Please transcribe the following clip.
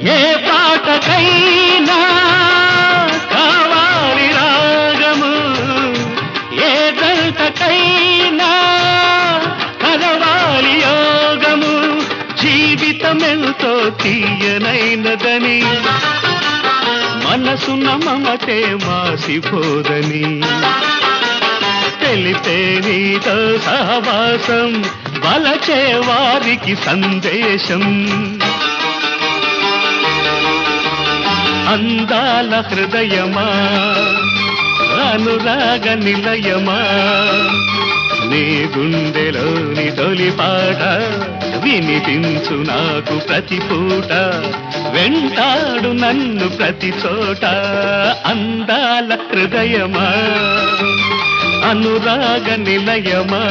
ఏ పాటకైనా కావాలి రాగము, ఏ జంటకైనా కలవాలి యోగము. జీవితమెంతో తీయనైనదని, మనసున మమతే మాసిపోదని, తెలిపే నీతో సహవాసం వలచే వారికి సందేశం. అందాల హృదయమా, అనురాగ నిలయమా, నీ గుండెలోని తొలి పాట వినిపించు నాకు ప్రతి పూట, వెంటాడు నన్ను ప్రతి చోట. అందాల హృదయమా, అనురాగ నిలయమా.